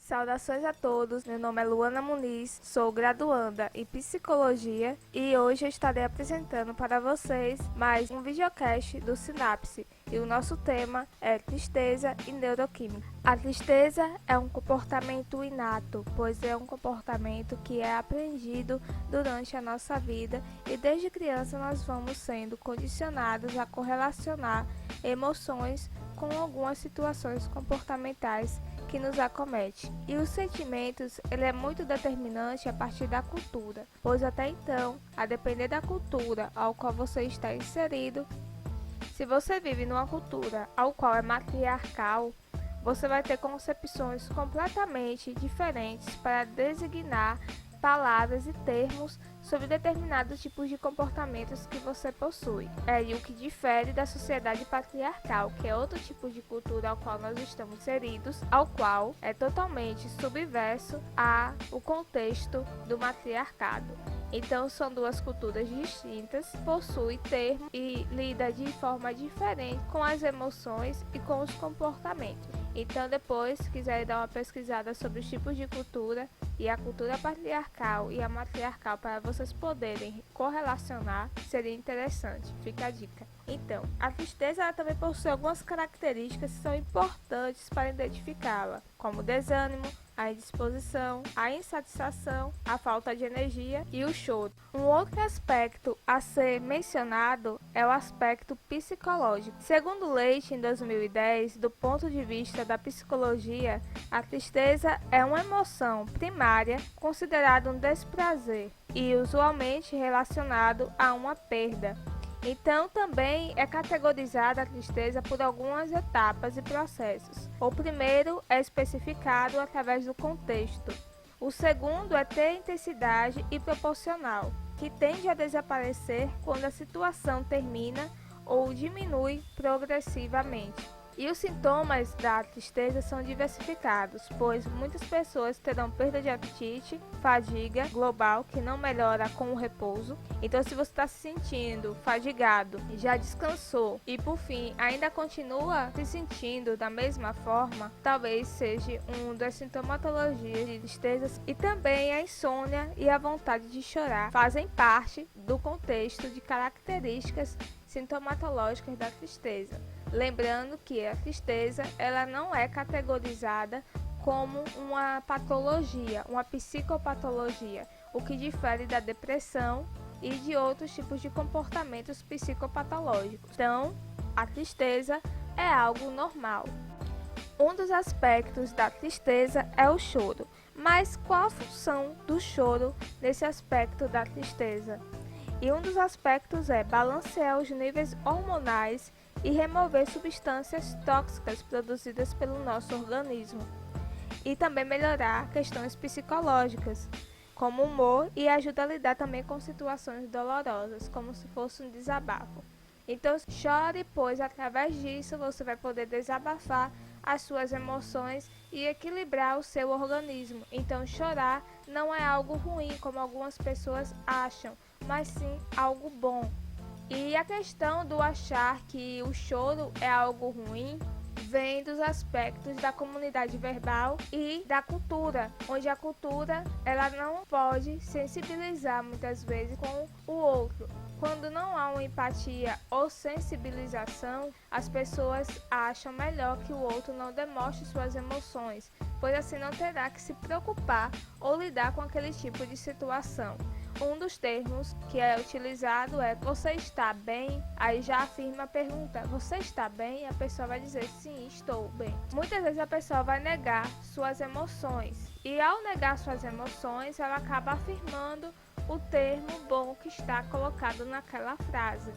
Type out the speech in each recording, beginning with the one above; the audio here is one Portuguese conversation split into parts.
Saudações a todos, meu nome é Luana Muniz, sou graduanda em Psicologia e hoje eu estarei apresentando para vocês mais um videocast do Sinapse e o nosso tema é tristeza e neuroquímica. A tristeza é um comportamento inato, pois é um comportamento que é aprendido durante a nossa vida e desde criança nós vamos sendo condicionados a correlacionar emoções com algumas situações comportamentais que nos acomete. E os sentimentos, ele é muito determinante a partir da cultura, pois até então, a depender da cultura ao qual você está inserido, se você vive numa cultura ao qual é matriarcal, você vai ter concepções completamente diferentes para designar palavras e termos sobre determinados tipos de comportamentos que você possui. E o que difere da sociedade patriarcal, que é outro tipo de cultura ao qual nós estamos inseridos, ao qual é totalmente subverso ao contexto do matriarcado. Então são duas culturas distintas, possuem termos e lidam de forma diferente com as emoções e com os comportamentos. Então depois, se quiserem dar uma pesquisada sobre os tipos de cultura e a cultura patriarcal e a matriarcal para vocês poderem correlacionar, seria interessante. Fica a dica. Então, a tristeza ela também possui algumas características que são importantes para identificá-la, como o desânimo, a indisposição, a insatisfação, a falta de energia e o choro. Um outro aspecto a ser mencionado é o aspecto psicológico. Segundo Leite, em 2010, do ponto de vista da psicologia, a tristeza é uma emoção primária considerada um desprazer e usualmente relacionado a uma perda. Então, também é categorizada a tristeza por algumas etapas e processos. O primeiro é especificado através do contexto. O segundo é ter intensidade e proporcional, que tende a desaparecer quando a situação termina ou diminui progressivamente. E os sintomas da tristeza são diversificados, pois muitas pessoas terão perda de apetite, fadiga global, que não melhora com o repouso. Então, se você está se sentindo fadigado, já descansou e, por fim, ainda continua se sentindo da mesma forma, talvez seja uma das sintomatologias de tristeza. E também a insônia e a vontade de chorar fazem parte do contexto de características sintomatológicas da tristeza. Lembrando que a tristeza ela não é categorizada como uma patologia, uma psicopatologia, o que difere da depressão e de outros tipos de comportamentos psicopatológicos. Então, a tristeza é algo normal. Um dos aspectos da tristeza é o choro. Mas qual a função do choro nesse aspecto da tristeza? E um dos aspectos é balancear os níveis hormonais e remover substâncias tóxicas produzidas pelo nosso organismo. E também melhorar questões psicológicas, como humor, e ajuda a lidar também com situações dolorosas, como se fosse um desabafo. Então chore, pois através disso você vai poder desabafar as suas emoções e equilibrar o seu organismo. Então chorar não é algo ruim, como algumas pessoas acham, mas sim algo bom. E a questão do achar que o choro é algo ruim vem dos aspectos da comunidade verbal e da cultura, onde a cultura ela não pode sensibilizar muitas vezes com o outro. Quando não há uma empatia ou sensibilização, as pessoas acham melhor que o outro não demonstre suas emoções, pois assim não terá que se preocupar ou lidar com aquele tipo de situação. Um dos termos que é utilizado é "você está bem?", aí já afirma a pergunta "você está bem?", e a pessoa vai dizer "sim, estou bem". Muitas vezes a pessoa vai negar suas emoções e ao negar suas emoções ela acaba afirmando o termo bom que está colocado naquela frase.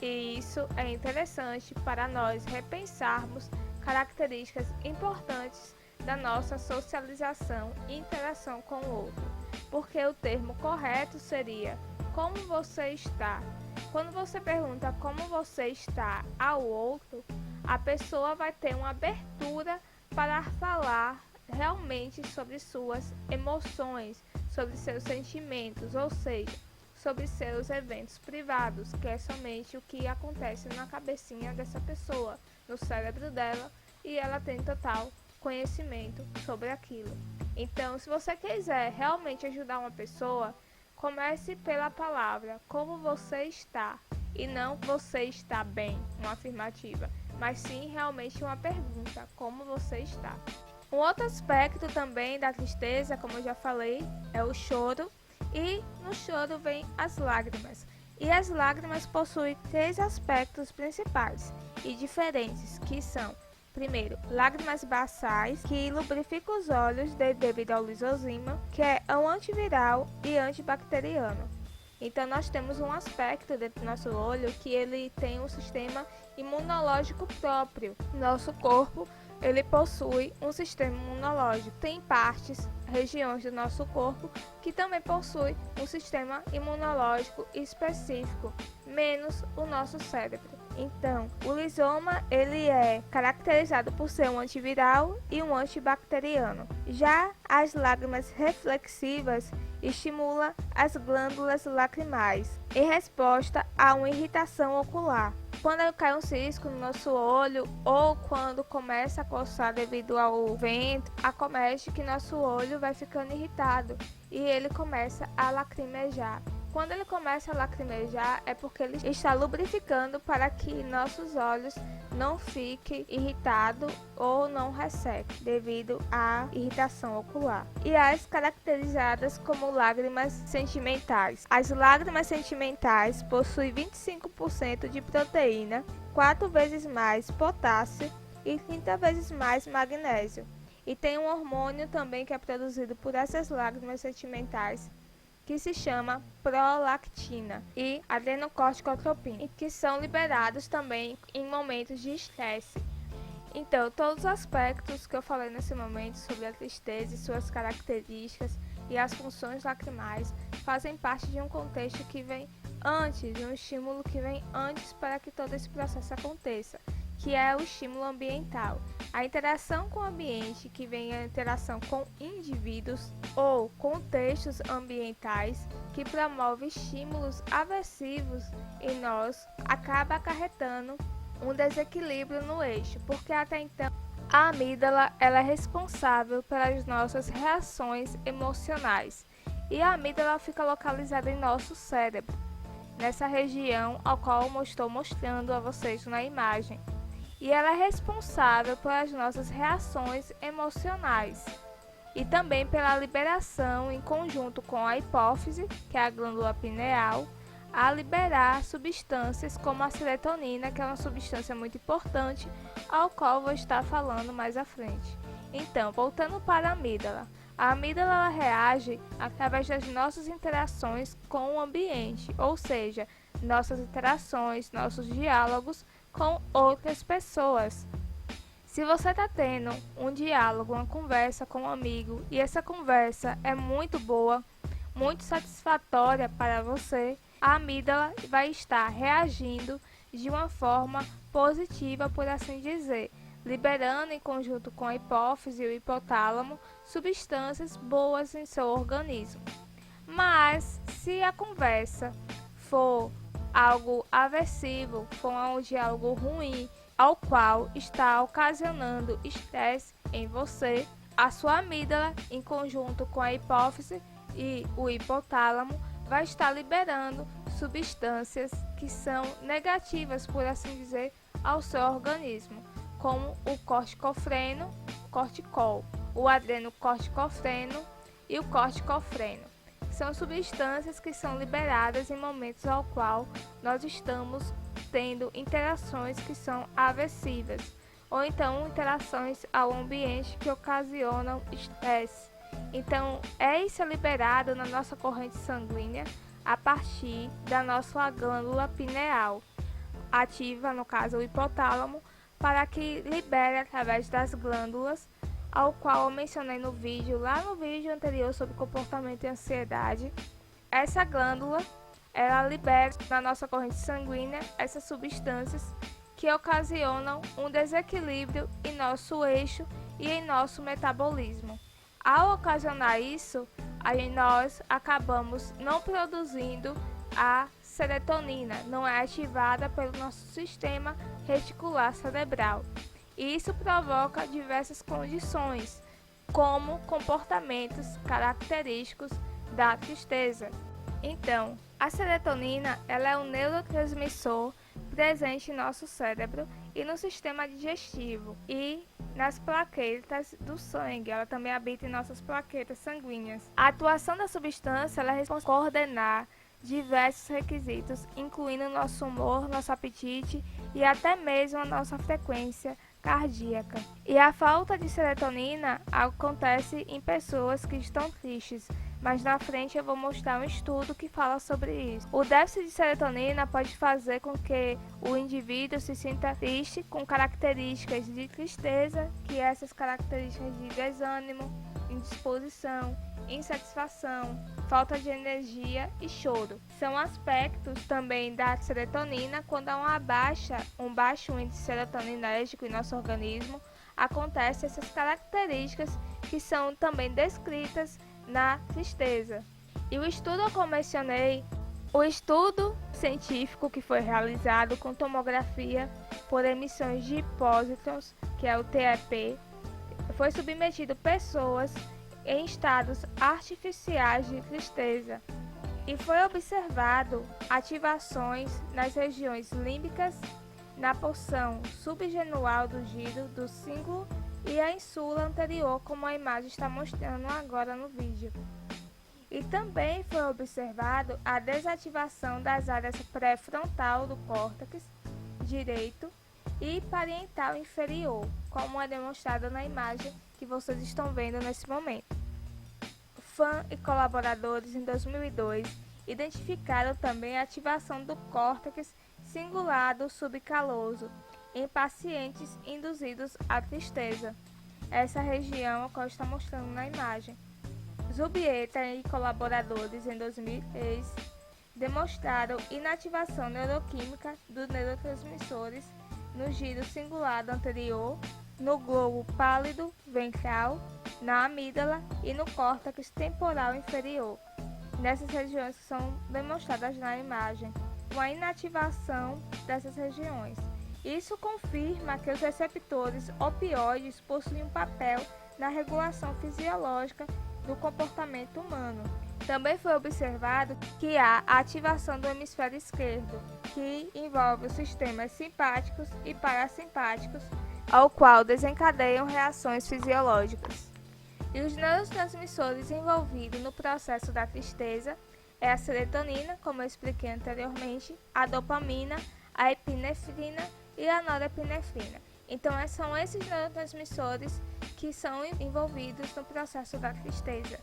E isso é interessante para nós repensarmos características importantes da nossa socialização e interação com o outro, porque o termo correto seria "como você está?". Quando você pergunta como você está ao outro, a pessoa vai ter uma abertura para falar realmente sobre suas emoções, sobre seus sentimentos, ou seja, sobre seus eventos privados, que é somente o que acontece na cabecinha dessa pessoa, no cérebro dela, e ela tem total conhecimento sobre aquilo. Então, se você quiser realmente ajudar uma pessoa, comece pela palavra como você está, e não você está bem, uma afirmativa, mas sim realmente uma pergunta, como você está. Um outro aspecto também da tristeza, como eu já falei, é o choro, e no choro vem as lágrimas. E as lágrimas possuem 3 aspectos principais e diferentes, que são: primeiro, lágrimas basais, que lubrificam os olhos devido ao lisozima, que é um antiviral e antibacteriano. Então nós temos um aspecto dentro do nosso olho que ele tem um sistema imunológico próprio. Nosso corpo, ele possui um sistema imunológico. Tem partes, regiões do nosso corpo que também possui um sistema imunológico específico, menos o nosso cérebro. Então, o lisoma ele é caracterizado por ser um antiviral e um antibacteriano. Já as lágrimas reflexivas estimulam as glândulas lacrimais em resposta a uma irritação ocular. Quando cai um cisco no nosso olho ou quando começa a coçar devido ao vento, acomete que nosso olho vai ficando irritado e ele começa a lacrimejar. Quando ele começa a lacrimejar é porque ele está lubrificando para que nossos olhos não fiquem irritados ou não ressequem devido à irritação ocular. E as caracterizadas como lágrimas sentimentais. As lágrimas sentimentais possuem 25% de proteína, 4 vezes mais potássio e 30 vezes mais magnésio. E tem um hormônio também que é produzido por essas lágrimas sentimentais, que se chama prolactina e adenocorticotropina, que são liberados também em momentos de estresse. Então, todos os aspectos que eu falei nesse momento sobre a tristeza e suas características e as funções lacrimais fazem parte de um contexto que vem antes, de um estímulo que vem antes para que todo esse processo aconteça, que é o estímulo ambiental. A interação com o ambiente, que vem a interação com indivíduos ou contextos ambientais que promove estímulos aversivos em nós, acaba acarretando um desequilíbrio no eixo, porque até então a amígdala ela é responsável pelas nossas reações emocionais e a amígdala fica localizada em nosso cérebro, nessa região ao qual eu estou mostrando a vocês na imagem. E ela é responsável pelas nossas reações emocionais e também pela liberação, em conjunto com a hipófise, que é a glândula pineal, a liberar substâncias como a serotonina, que é uma substância muito importante, ao qual vou estar falando mais à frente. Então, voltando para a amígdala. A amígdala ela reage através das nossas interações com o ambiente, ou seja, nossas interações, nossos diálogos com outras pessoas. Se você está tendo um diálogo, uma conversa com um amigo e essa conversa é muito boa, muito satisfatória para você, a amígdala vai estar reagindo de uma forma positiva, por assim dizer, liberando em conjunto com a hipófise e o hipotálamo substâncias boas em seu organismo. Mas se a conversa for algo aversivo, for um diálogo ruim, ao qual está ocasionando estresse em você, a sua amígdala, em conjunto com a hipófise e o hipotálamo, vai estar liberando substâncias que são negativas, por assim dizer, ao seu organismo, como o corticofreno, corticol, o adrenocorticofreno e o corticofreno. São substâncias que são liberadas em momentos ao qual nós estamos tendo interações que são aversivas, ou então interações ao ambiente que ocasionam estresse. Então, isso é liberado na nossa corrente sanguínea a partir da nossa glândula pineal, ativa, no caso, o hipotálamo, para que libere através das glândulas, ao qual eu mencionei no vídeo, lá no vídeo anterior sobre comportamento e ansiedade. Essa glândula, ela libera na nossa corrente sanguínea essas substâncias que ocasionam um desequilíbrio em nosso eixo e em nosso metabolismo. Ao ocasionar isso, aí nós acabamos não produzindo a serotonina, não é ativada pelo nosso sistema reticular cerebral. e isso provoca diversas condições, como comportamentos característicos da tristeza. Então, a serotonina ela é um neurotransmissor presente em nosso cérebro e no sistema digestivo e nas plaquetas do sangue. Ela também habita em nossas plaquetas sanguíneas. A atuação da substância ela é responsável por coordenar diversos requisitos, incluindo nosso humor, nosso apetite e até mesmo a nossa frequência cardíaca. E a falta de serotonina acontece em pessoas que estão tristes, mas na frente eu vou mostrar um estudo que fala sobre isso. O déficit de serotonina pode fazer com que o indivíduo se sinta triste com características de tristeza, que essas características de desânimo, indisposição, insatisfação, falta de energia e choro. São aspectos também da serotonina. Quando há um baixo índice serotoninérgico em nosso organismo, acontecem essas características que são também descritas na tristeza. E o estudo que eu mencionei, o estudo científico que foi realizado com tomografia por emissões de pósitrons, que é o TEP, foi submetido pessoas em estados artificiais de tristeza e foi observado ativações nas regiões límbicas, na porção subgenual do giro do cíngulo e a insula anterior, como a imagem está mostrando agora no vídeo. E também foi observado a desativação das áreas pré-frontal do córtex direito e parietal inferior, como é demonstrado na imagem que vocês estão vendo nesse momento. Fan e colaboradores em 2002 identificaram também a ativação do córtex cingulado subcaloso em pacientes induzidos à tristeza. Essa região que está mostrando na imagem. Zubieta e colaboradores em 2003 demonstraram inativação neuroquímica dos neurotransmissores no giro cingulado anterior, no globo pálido ventral, na amígdala e no córtex temporal inferior. Nessas regiões que são demonstradas na imagem, com a inativação dessas regiões. Isso confirma que os receptores opioides possuem um papel na regulação fisiológica do comportamento humano. Também foi observado que há a ativação do hemisfério esquerdo, que envolve os sistemas simpáticos e parasimpáticos, ao qual desencadeiam reações fisiológicas. E os neurotransmissores envolvidos no processo da tristeza é a serotonina, como eu expliquei anteriormente, a dopamina, a epinefrina e a norepinefrina. Então, são esses neurotransmissores que são envolvidos no processo da tristeza.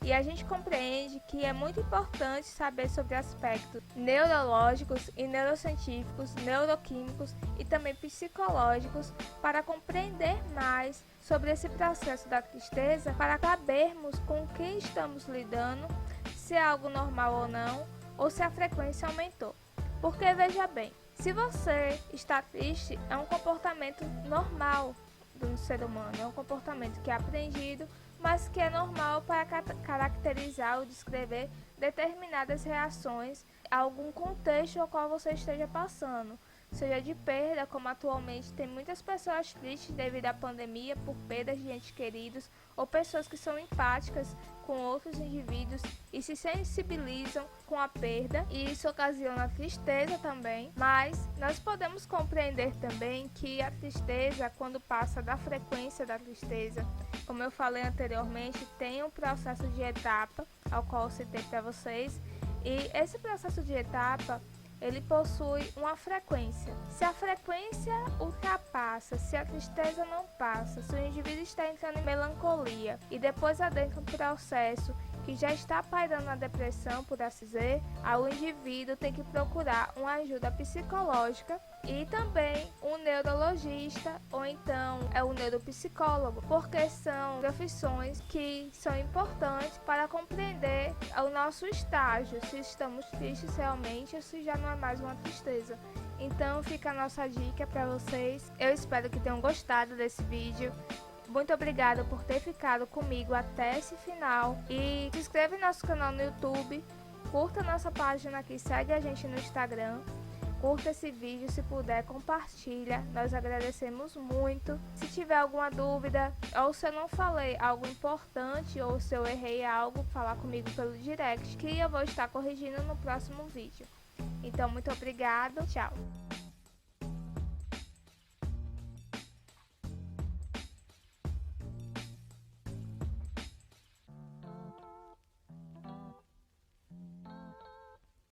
E a gente compreende que é muito importante saber sobre aspectos neurológicos e neurocientíficos, neuroquímicos e também psicológicos para compreender mais sobre esse processo da tristeza, para sabermos com quem estamos lidando, se é algo normal ou não, ou se a frequência aumentou. Porque veja bem, se você está triste, é um comportamento normal do ser humano, é um comportamento que é aprendido, mas que é normal para caracterizar ou descrever determinadas reações a algum contexto ao qual você esteja passando, seja de perda, como atualmente tem muitas pessoas tristes devido à pandemia por perdas de entes queridos, ou pessoas que são empáticas com outros indivíduos e se sensibilizam com a perda, e isso ocasiona tristeza também, mas nós podemos compreender também que a tristeza, quando passa da frequência da tristeza, como eu falei anteriormente, tem um processo de etapa, ao qual eu citei para vocês, e esse processo de etapa ele possui uma frequência. Se a frequência ultrapassa, se a tristeza não passa, se o indivíduo está entrando em melancolia e depois adentra um processo que já está pairando a depressão, por assim dizer, o indivíduo tem que procurar uma ajuda psicológica e também um neurologista ou então o neuropsicólogo, porque são profissões que são importantes para compreender o nosso estágio, se estamos tristes realmente ou se já não é mais uma tristeza. Então fica a nossa dica para vocês. Eu espero que tenham gostado desse vídeo. Muito obrigada por ter ficado comigo até esse final. E se inscreve no nosso canal no YouTube, curta nossa página aqui, segue a gente no Instagram. Curta esse vídeo, se puder, compartilha, nós agradecemos muito. Se tiver alguma dúvida, ou se eu não falei algo importante, ou se eu errei algo, falar comigo pelo direct, que eu vou estar corrigindo no próximo vídeo. Então, muito obrigado, tchau!